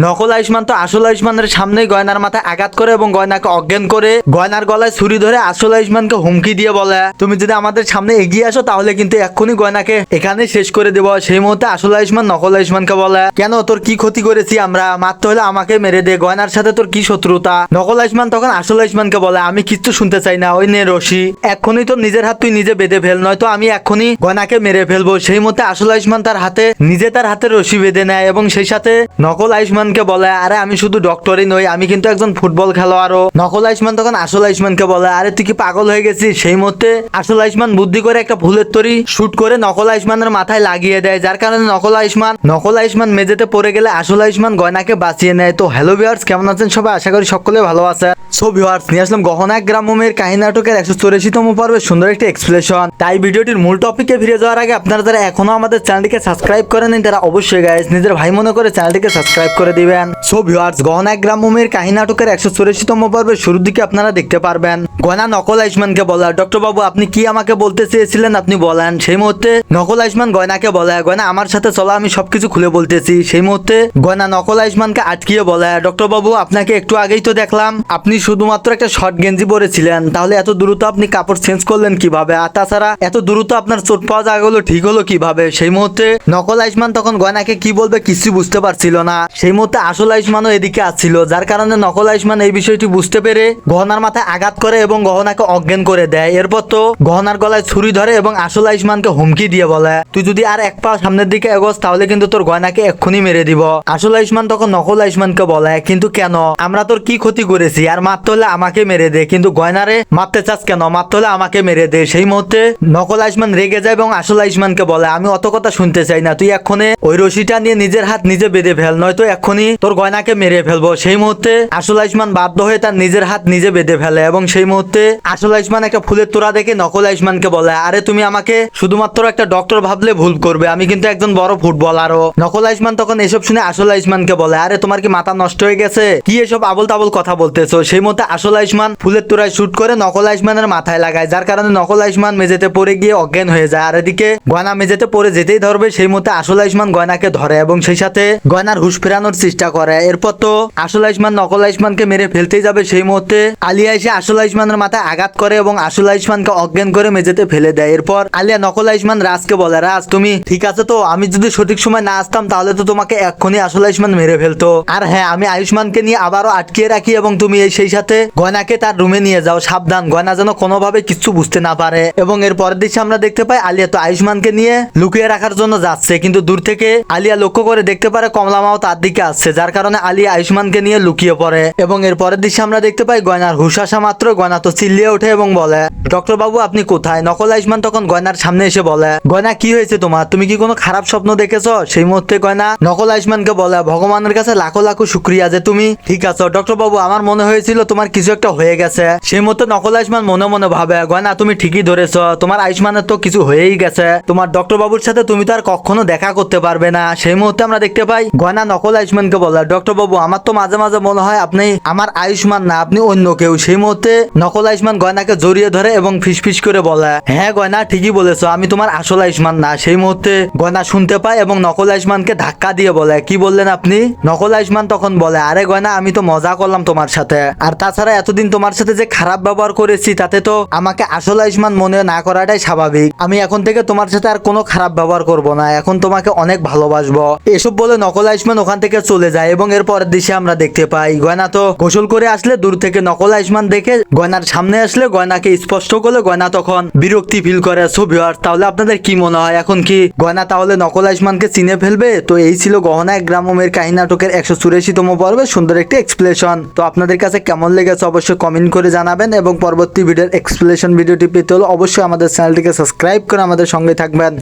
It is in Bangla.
নকল আয়ুষ্মান তো আসল আয়ুষ্মানের সামনেই গয়নার মাথায় আঘাত করে এবং গয়নাকে অজ্ঞান করে গয়নার গলায় ছুরি ধরে আসল আয়ুষ্মানকে হুমকি দিয়ে বলে, তুমি যদি আমাদের সামনে এগিয়ে আসো তাহলে কিন্তু এক্ষুনি গয়নাকে এখানে শেষ করে দেবো। সেই মুহূর্তে আসল আয়ুষ্মান নকল আয়ুষ্মানকে বলে, কেন তোর কি ক্ষতি করেছি আমরা, মারতে হলে আমাকে মেরে দে, গয়নার সাথে তোর কি শত্রুতা। নকল আয়ুষ্মান তখন আসল আয়ুষ্মানকে বলে, আমি কিচ্ছু শুনতে চাই না, ওই নে রশি, এক্ষুনি তোর নিজের হাত তুই নিজে বেঁধে ফেল, নয়তো আমি এক্ষুনি গয়নাকে মেরে ফেলবো। সেই মুহূর্তে আসল আয়ুষ্মান তার হাতে রশি বেঁধে নেয় এবং সেই সাথে নকল আয়ুষ্মানকে বলে, আরে আমি শুধু ডক্টরই নই, আমি কিন্তু একজন ফুটবল খেলোয়াড়ও। নকল আয়ুষ্মান তখন আসল আয়ুষ্মানকে বলে, আরে তুই কি পাগল হয়ে গেছিস। সেই মুহূর্তে আসল আয়ুষ্মান বুদ্ধি করে একটা ফুলের তরি শুট করে নকল আয়ুষ্মানের মাথায় লাগিয়ে দেয়, যার কারণে নকল আয়ুষ্মান মেঝেতে পড়ে গেলে আসল আয়ুষ্মান গয়নাকে বাঁচিয়ে নেয়। তো হ্যালো ভিউয়ার্স, কেমন আছেন সবাই, আশা করি সকলে ভালো আছে। সো ভিউয়ার্স, নিয়ে আসলাম গহনা এক গ্রামের কাহিনী নাটকের 184তম পর্বে সুন্দর একটি এক্সপ্লেনেশন। তাই ভিডিওটির মূল টপিকে ফিরে যাওয়ার আগে আপনারা যারা এখনো আমাদের চ্যানেলটিকে সাবস্ক্রাইব করেন তারা অবশ্যই গাইস নিজের ভাই মনে করে চ্যানেলটিকে সাবস্ক্রাইব করে দিবেন। সো ভিউয়ার্স, গহনা এক গ্রামের কাহিনী নাটকের 184তম পর্বের শুরুর দিকে আপনারা দেখতে পারবেন গয়না নকল আয়ুষ্মানকে বলে, ডক্টর বাবু আপনি কি আমাকে বলতে চেয়েছিলেন আপনি বলেন। সেই মুহূর্তে নকল আয়ুষ্মান গয়নাকে বলে, গয়না আমার সাথে চলো, আমি সবকিছু খুলে বলতেছি। সেই মুহূর্তে গয়না নকল আয়ুষ্মানকে আটকিয়ে বলে, ডক্টর বাবু আপনাকে একটু আগেই তো দেখলাম আপনি শুধুমাত্র একটা শর্ট গেঞ্জি পরেছিলেন, তাহলে এত দ্রুত আপনি কাপড় চেঞ্জ করলেন কিভাবে, আর তাছাড়া এত দ্রুত আপনার চোট পাওয়া জায়গাগুলো ঠিক হলো কিভাবে। সেই মুহূর্তে নকল আয়ুষ্মান তখন গয়নাকে কি বলবে কিছু বুঝতে পারছিল না। সেই মুহূর্তে আসল আয়ুষ্মানও এদিকে আসছিল, যার কারণে নকল আয়ুষ্মান এই বিষয়টি বুঝতে পেরে গহনার মাথায় আঘাত করে এবং গহনাকে অজ্ঞান করে দেয়। এরপর তো গহনার গলায় ছুরি ধরে এবং আসল আয়ুষ্মানকে হুমকি দিয়ে বলে, তুই যদি আর এক পা সামনের দিকে এগোস তাহলে কিন্তু তোর গয়নাকে এক্ষুনি মেরে দিব। আসল আয়ুষ্মান তখন নকল আয়ুষ্মানকে বলে, কিন্তু কেন, আমরা তোর কি ক্ষতি করেছি, আর মারতে হলে আমাকে মেরে দে, কিন্তু গয়নারে মারতে চাস কেন, মারতে হলে আমাকে মেরে দে। সেই মুহূর্তে নকল আয়ুষ্মান রেগে যায় এবং আসল আয়ুষ্মানকে বলে, আমি অত কথা শুনতে চাই না, তুই এক্ষুনি ওই রশিটা নিয়ে নিজের হাত নিজে বেঁধে ফেল, নয়তো এক্ষুনি তোর গয়নাকে মেরে ফেলবো। সেই মুহূর্তে আসল আয়ুষ্মান বাধ্য হয়ে তার নিজের হাত নিজে বেঁধে ফেলে এবং সেই মুহূর্তে আসল আয়ুষ্মান একটা ফুলের তোড়া দেখে নকল আয়ুষ্মানকে বলে, আরে তুমি আমাকে শুধুমাত্র একটা ডক্টর ভাবলে ভুল করবে, আমি কিন্তু একজন বড় ফুটবলারও। নকল আয়ুষ্মান তখন এসব শুনে আসল আয়ুষ্মানকে বলে, আরে তোমার কি মাথা নষ্ট হয়ে গেছে, কি এসব আবল তাবল কথা বলতেছো। সেই মুহূর্তে আসল আয়ুষ্মান ফুলের তোড়ায় শুট করে নকল আয়ুষ্মানের মাথায় লাগায়, যার কারণে নকল আয়ুষ্মান মেঝেতে পড়ে গিয়ে অজ্ঞান হয়ে যায়। আর এদিকে গয়না মেঝেতে পড়ে যেতেই ধরবে, সেই মুহূর্তে আসল আয়ুষ্মান গয়নাকে ধরে এবং সেই সাথে গয়নার হুঁশ ফেরানোর চেষ্টা করে। এরপর তো আসল আয়ুষ্মান নকল আয়ুষ্মানকে মেরে ফেলতেই যাবে, সেই মুহূর্তে আলিয়া এসে আসল আয়ুষ্মানের মাথায় আঘাত করে এবং আসল আয়ুষ্মানকে অজ্ঞান করে মেঝেতে ফেলে দেয়। এরপর আলিয়া নকল আয়ুষ্মান রাজকে বলে, রাজ তুমি ঠিক আছে তো, আমি যদি সঠিক সময় না আসতাম তাহলে তো তোমাকে এক্ষুনি আসল আয়ুষ্মান মেরে ফেলতো, আর হ্যাঁ আমি আয়ুষ্মানকে নিয়ে আবারও আটকিয়ে রাখি এবং তুমি সেই সাথে গয়নাকে তার রুমে নিয়ে যাও, সাবধান গয়না যেন কোনোভাবে কিচ্ছু বুঝতে না পারে। এবং এর পরের দৃশ্যে আমরা দেখতে পাই আলিয়া তো আয়ুষ্মানকে নিয়ে লুকিয়ে রাখার জন্য যাচ্ছে, কিন্তু দূর থেকে আলিয়া লক্ষ্য করে দেখতে পারে কমলা মাও তার দিকে আসছে, যার কারণে আলিয়া আয়ুষ্মানকে নিয়ে লুকিয়ে পড়ে। এবং এর পরের দৃশ্যে আমরা দেখতে পাই গয়নার হুশ আসা মাত্র গয়না তো চিল্লিয়ে ওঠে এবং বলে, ডক্টর বাবু আপনি কোথায়। নকল আয়ুষ্মান তখন গয়নার সামনে এসে বলে, গয়না কি হয়েছে তোমার, তুমি কি কোনো খারাপ স্বপ্ন দেখেছো। সেই মুহূর্তে গয়না নকল আয়ুষ্মানকে বলে, ভগবানের কাছে লাখো লাখো শুক্রিয়া যে তুমি ঠিক আছো ডক্টর বাবু, আমার মনে হয়েছিল তোমার কিছু একটা হয়ে গেছে। সেই মুহূর্তে নকল আয়ুষ্মান মনে মনে ভাবে, গয়না তুমি ঠিকই ধরেছো, তোমার আয়ুষ্মানের তো কিছু হয়েই গেছে, তোমার ডক্টর বাবুর সাথে তুমি তো আর কখনো দেখা করতে পারবে না। সেই মুহূর্তে আমরা দেখতে পাই গয়না নকল আয়ুষ্মানকে বলে, ডক্টর বাবু আমার তো মাঝে মাঝে মনে হয় আপনি আমার আয়ুষ্মান না, আপনি অন্য কেউ। সেই মুহূর্তে নকল আয়ুষ্মান গয়নাকে জড়িয়ে ধরে এবং ফিসফিস করে বলে, হ্যাঁ গয়না ঠিকই বলেছো, আমি তোমার আসল আয়ুষ্মান না। সেই মুহূর্তে গয়না শুনতে পায় এবং নকল আয়ুষ্মানকে ধাক্কা দিয়ে বলে, কি বললেন আপনি। নকল আয়ুষ্মান তখন বলে, আরে গয়না আমি তো মজা করলাম তোমার সাথে, আর তাছাড়া এতদিন তোমার সাথে যে খারাপ ব্যবহার করেছি তাতে তো আমাকে আসল আয়ুষ্মান মনে না করাটাই স্বাভাবিক, আমি এখন থেকে তোমার সাথে আর কোনো খারাপ ব্যবহার করব না, এখন তোমাকে অনেক ভালোবাসবো। এসব বলে নকল আয়ুষ্মান ওখান থেকে চলে যায় এবং এর পরের দৃশ্যে আমরা দেখতে পাই গয়না তো গোসল করে আসলে দূর থেকে নকল আয়ুষ্মান দেখে গয়নার সামনে আসলে গয়নাকে স্পষ্ট করলে গয়না তখন বিরক্তি ফিল করে। সো ভিউয়ার্স, তাহলে আপনাদের কি মনে হয় এখন কি গয়না তাহলে নকল আয়ুষ্মানকে চিনে ফেলবে। তো এই ছিল গহনা এক গ্রামের কাহিনী নাটকের 184তম পর্বে সুন্দর একটি এক্সপ্লেনেশন। তো আপনাদের কাছে কেমন লেগেছে অবশ্যই কমেন্ট করে জানাবেন এবং পরবর্তী ভিডিওর এক্সপ্লেনেশন ভিডিওটি পেতে হলে অবশ্যই আমাদের চ্যানেলটিকে সাবস্ক্রাইব করে আমাদের সঙ্গে থাকবেন।